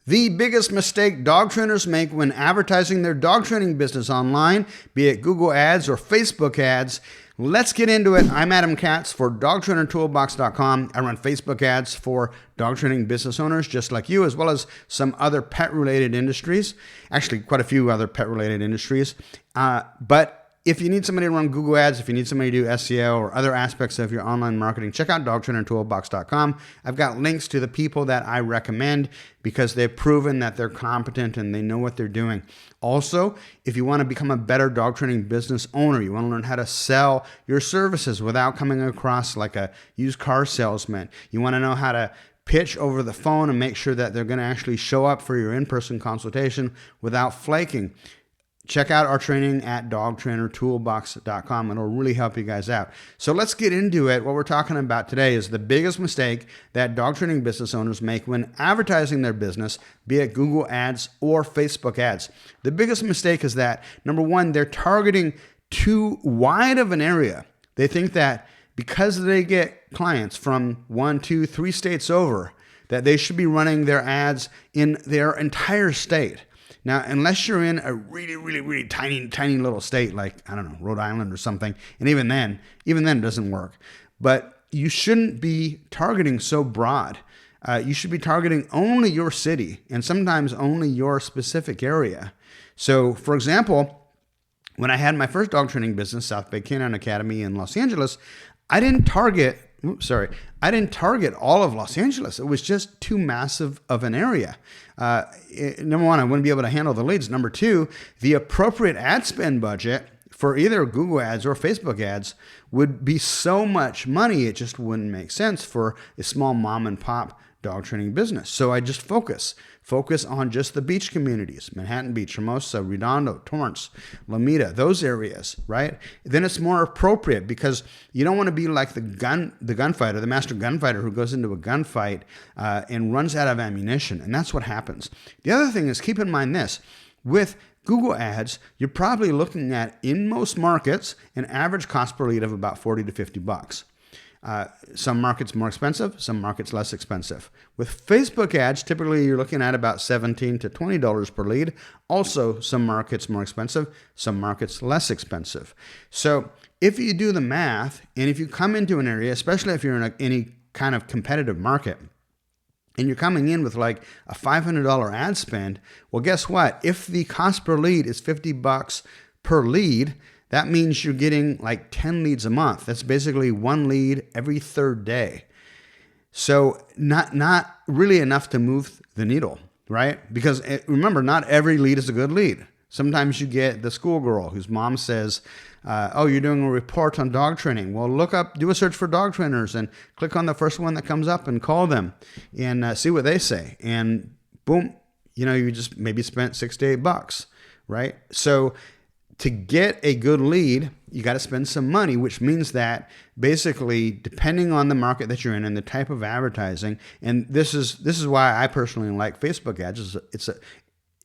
The biggest mistake dog trainers make when advertising their dog training business online, be it Google ads or Facebook ads. Let's get into it. I'm Adam Katz for DogTrainerToolbox.com. I run Facebook ads for dog training business owners just like you, as well as some other pet-related industries. Actually, quite a few other pet-related industries. But if you need somebody to run Google ads, if you need somebody to do SEO or other aspects of your online marketing, check out DogTrainerToolbox.com. I've got links to the people that I recommend because they've proven that they're competent and they know what they're doing. Also, if you want to become a better dog training business owner, you want to learn how to sell your services without coming across like a used car salesman. You want to know how to pitch over the phone and make sure that they're going to actually show up for your in-person consultation without flaking. Check out our training at DogTrainerToolbox.com. It'll really help you guys out. So let's get into it. What we're talking about today is the biggest mistake that dog training business owners make when advertising their business, be it Google ads or Facebook ads. The biggest mistake is that, number one, they're targeting too wide of an area. They think that because they get clients from 1, 2, 3 states over, that they should be running their ads in their entire state. Now, unless you're in a really tiny little state like, I don't know, Rhode Island or something, and even then it doesn't work. But you shouldn't be targeting so broad. You should be targeting only your city and sometimes only your specific area. So, for example, when I had my first dog training business, South Bay Canine Academy in Los Angeles, I didn't target all of Los Angeles. It was just too massive of an area. Number one, I wouldn't be able to handle the leads. Number two, the appropriate ad spend budget for either Google ads or Facebook ads would be so much money, it just wouldn't make sense for a small mom and pop dog training business. So I just focus on just the beach communities, Manhattan Beach, Hermosa, Redondo, Torrance, Lomita, those areas, right? Then it's more appropriate because you don't want to be like the gunfighter, the master gunfighter who goes into a gunfight and runs out of ammunition. And that's what happens. The other thing is, keep in mind this, with Google ads, you're probably looking at, in most markets, an average cost per lead of about $40 to $50. Some markets more expensive, some markets less expensive. With Facebook ads, typically you're looking at about $17 to $20 per lead. Also, some markets more expensive, some markets less expensive. So if you do the math, and if you come into an area, especially if you're in any kind of competitive market, and you're coming in with like a $500 ad spend, well, guess what? If the cost per lead is $50 per lead, that means you're getting like 10 leads a month. That's basically one lead every third day. So not really enough to move the needle, right? Because remember, not every lead is a good lead. Sometimes you get the schoolgirl whose mom says, oh, you're doing a report on dog training. Well, do a search for dog trainers and click on the first one that comes up and call them and see what they say. And boom, you just maybe spent $6 to $8, right? So to get a good lead, you got to spend some money, which means that basically, depending on the market that you're in and the type of advertising, and this is why I personally like Facebook ads.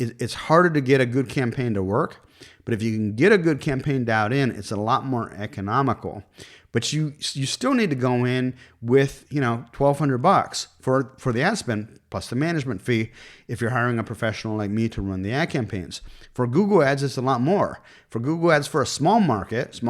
It's harder to get a good campaign to work, but if you can get a good campaign dialed in, it's a lot more economical. But you still need to go in with $1,200 for the ad spend plus the management fee if you're hiring a professional like me to run the ad campaigns. For Google ads, it's a lot more. For Google ads, for a small market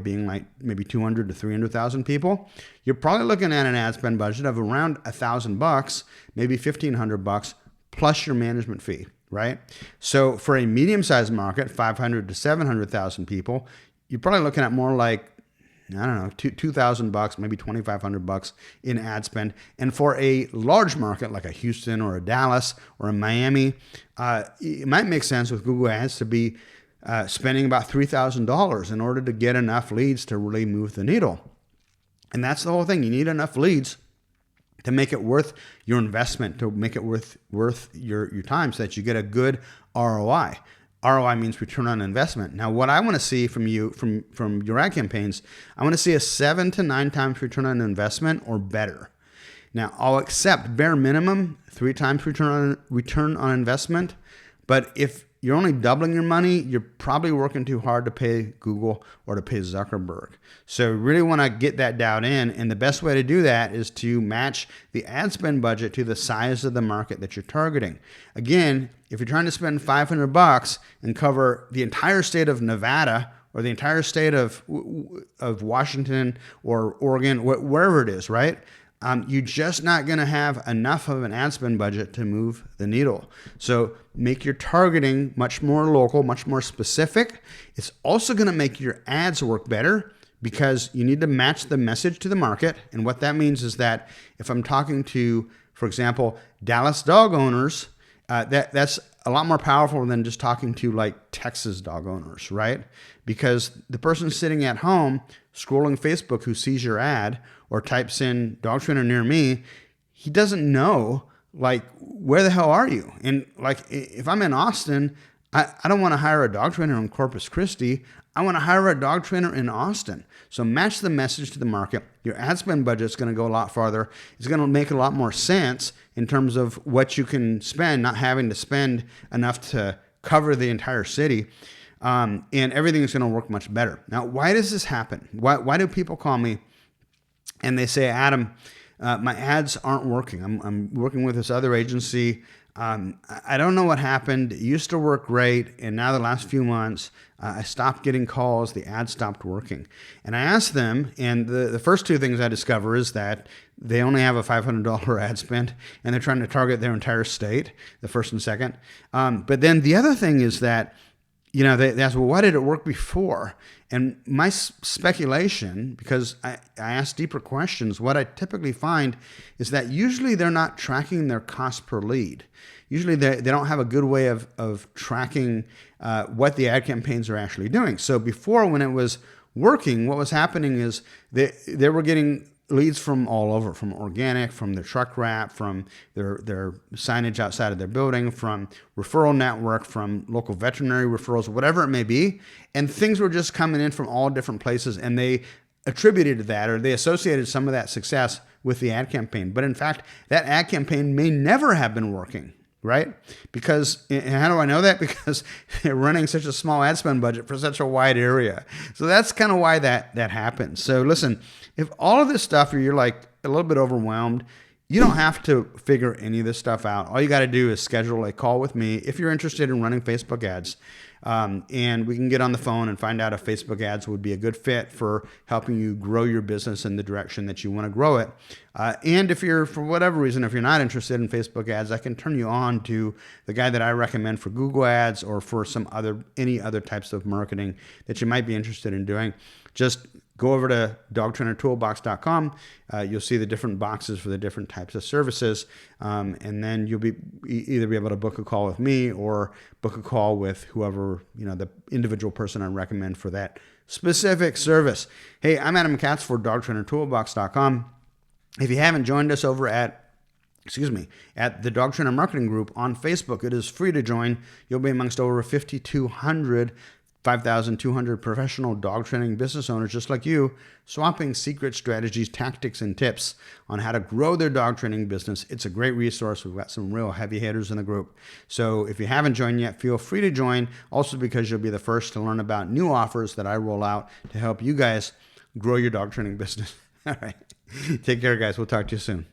being like maybe 200 to 300,000 people, you're probably looking at an ad spend budget of around $1,000, maybe $1,500 plus your management fee, right? So for a medium-sized market, 500 to 700,000 people, you're probably looking at more like, I don't know, $2,000, maybe $2,500 in ad spend. And for a large market like a Houston or a Dallas or a Miami, it might make sense with Google ads to be spending about $3,000 in order to get enough leads to really move the needle. And that's the whole thing. You need enough leads to make it worth your investment, to make it worth your time so that you get a good ROI. ROI means return on investment. Now, what I want to see from you, from your ad campaigns, I want to see a 7 to 9 times return on investment or better. Now, I'll accept bare minimum 3 times return on investment, But if you're only doubling your money, you're probably working too hard to pay Google or to pay Zuckerberg. So you really want to get that dialed in. And the best way to do that is to match the ad spend budget to the size of the market that you're targeting. Again, if you're trying to spend $500 and cover the entire state of Nevada or the entire state of Washington or Oregon, wherever it is, right? You're just not going to have enough of an ad spend budget to move the needle. So make your targeting much more local, much more specific. It's also going to make your ads work better because you need to match the message to the market. And what that means is that if I'm talking to, for example, Dallas dog owners, that's a lot more powerful than just talking to like Texas dog owners, right? Because the person sitting at home scrolling Facebook who sees your ad or types in dog trainer near me, he doesn't know like, where the hell are you? And like, if I'm in Austin, I don't want to hire a dog trainer in Corpus Christi. I want to hire a dog trainer in Austin. So match the message to the market. Your ad spend budget is going to go a lot farther. It's going to make a lot more sense in terms of what you can spend, not having to spend enough to cover the entire city. And everything is going to work much better. Now, why does this happen? Why do people call me and they say, Adam, my ads aren't working. I'm working with this other agency. I don't know what happened. It used to work great. And now the last few months, I stopped getting calls. The ad stopped working. And I asked them, and the first two things I discover is that they only have a $500 ad spend, and they're trying to target their entire state, the first and second. But then the other thing is that, you know, they ask, well, why did it work before? And my speculation, because I ask deeper questions, what I typically find is that usually they're not tracking their cost per lead. Usually they don't have a good way of tracking what the ad campaigns are actually doing. So before, when it was working, what was happening is they were getting leads from all over, from organic, from their truck wrap, from their signage outside of their building, from referral network, from local veterinary referrals, whatever it may be. And things were just coming in from all different places, and they attributed that, or they associated some of that success with the ad campaign. But in fact, that ad campaign may never have been working, right? Because, and how do I know that? Because they're running such a small ad spend budget for such a wide area. So that's kind of why that happens. So listen, if all of this stuff, or you're like a little bit overwhelmed, you don't have to figure any of this stuff out. All you got to do is schedule a call with me if you're interested in running Facebook ads. And we can get on the phone and find out if Facebook ads would be a good fit for helping you grow your business in the direction that you want to grow it. And if you're, for whatever reason, if you're not interested in Facebook ads, I can turn you on to the guy that I recommend for Google ads or for any other types of marketing that you might be interested in doing. Just go over to dogtrainertoolbox.com. You'll see the different boxes for the different types of services. And then you'll either be able to book a call with me or book a call with whoever, the individual person I recommend for that specific service. Hey, I'm Adam Katz for dogtrainertoolbox.com. If you haven't joined us over at the Dog Trainer Marketing Group on Facebook, it is free to join. You'll be amongst over 5,200 professional dog training business owners just like you, swapping secret strategies, tactics, and tips on how to grow their dog training business. It's a great resource. We've got some real heavy hitters in the group. So if you haven't joined yet, feel free to join. Also, because you'll be the first to learn about new offers that I roll out to help you guys grow your dog training business. All right. Take care, guys. We'll talk to you soon.